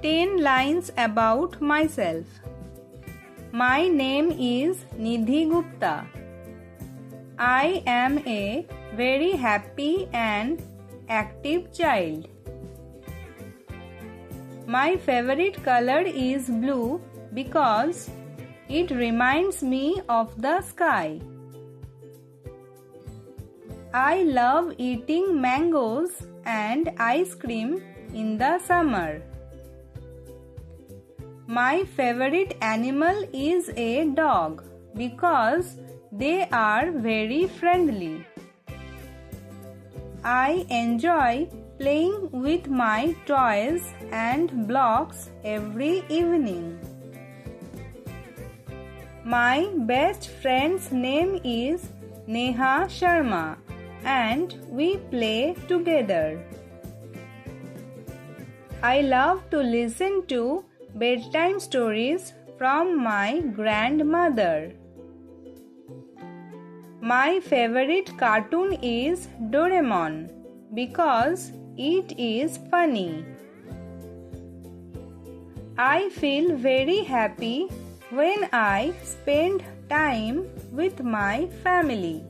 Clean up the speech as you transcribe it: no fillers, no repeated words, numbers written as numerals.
10 lines about myself. My name is Nidhi Gupta. I am a very happy and active child. My favorite color is blue because it reminds me of the sky. I love eating mangoes and ice cream in the summer. My favorite animal is a dog because they are very friendly. I enjoy playing with my toys and blocks every evening. My best friend's name is Neha Sharma and we play together. I love to listen to bedtime stories from my grandmother. My favorite cartoon is Doraemon because it is funny. I feel very happy when I spend time with my family.